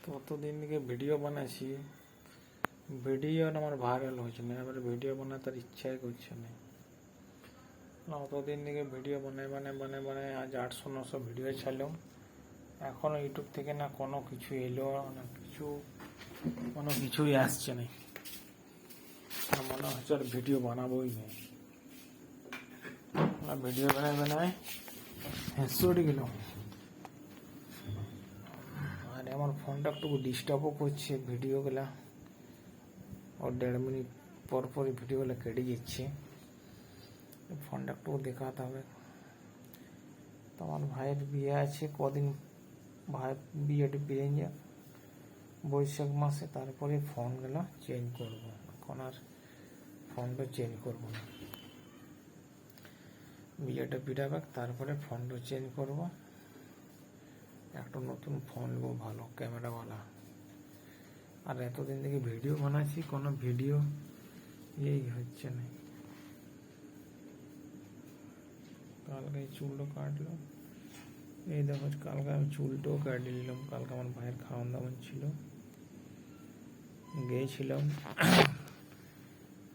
ততদিন থেকে ভিডিও বানাইছি, ভিডিও আমার ভাইরাল হয়েছে না, এবার ভিডিও বানাতে ইচ্ছাই করছে না। অতদিন থেকে ভিডিও বানায় আজ 800-900 ভিডিও ছাড়লাম। এখনও ইউটিউব থেকে না কোনো কিছু এলো না, কোনো কিছুই আসছে না। মনে হচ্ছে আর ভিডিও বানাবোই না। ভিডিও বানায় হেসে উঠে গেলাম। আর আমার ফোনটা একটু ডিস্টার্বও করছে, ভিডিওগুলা ওর 1.5 মিনিট পর পরই ভিডিওগুলো কেটে যাচ্ছে। ফোনটা একটু দেখাতে হবে। তো আমার ভাইয়ের বিয়ে আছে কদিন, ভাইয়ের বিয়েটা পেয়ে যা বৈশাখ মাসে, তারপরে ফোনগুলো চেঞ্জ করবো। এখন আর ফোনটা চেঞ্জ করবো না, বিয়েটা পিটাবে তারপরে ফোনটা চেঞ্জ করবো। একটা নতুন ফোন নেবো ভালো ক্যামেরাওয়ালা। আর এতদিন থেকে ভিডিও বানাচ্ছি, কোনো ভিডিও এই হচ্ছে না। কালকে চুলটা কাটলাম, এই দেখো কালকে আমি চুলটাও কাটিয়ে নিলাম। কালকে আমার ভাইয়ের খাওয়ান দাওয়ান ছিল, গিয়েছিলাম,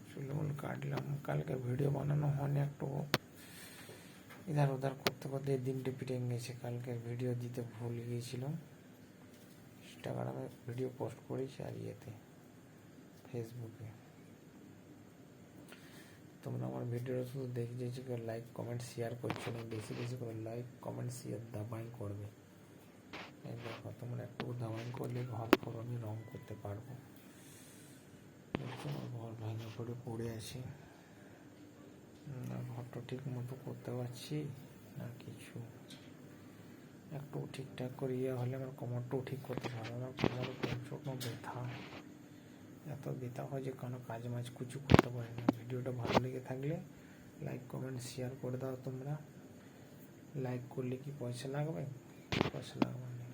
চুলগুলো কাটলাম। কালকে ভিডিও বানানো হয়নি, একটু ইধার উধার করতে করতে দিনটা পিটে গেছে। কালকে ভিডিও দিতে ভুল গিয়েছিলাম। ইনস্টাগ্রামে ভিডিও পোস্ট করেছি আর ইয়েতে ফেসবুকে। তোমরা আমার ভিডিওটা শুধু দেখে যাচ্ছি, লাইক কমেন্ট শেয়ার করছো না। বেশি বেশি করে লাইক কমেন্ট শেয়ার দাবাই করবে। এই দেখো তোমরা একটু দাবাই করলে ঘর ফর আমি রং করতে পারবো। দেখছো আমার ঘর ভাঙা করে পড়ে আছে, না ঘরটা ঠিক মতো করতে পারছি না কিছু। একটু ঠিকঠাক করে ইয়ে হলে আমার কোমরটাও ঠিক করতে পারবো না। কোমরে প্রচণ্ড ব্যথা, এত ব্যথা হয় যে কোনো কাজ মাজ কিছু করতে পারি না। ভিডিওটা ভালো লেগে থাকলে লাইক কমেন্ট শেয়ার করে দাও তোমরা। লাইক করলে কি পয়সা লাগবে? পয়সা লাগবে না।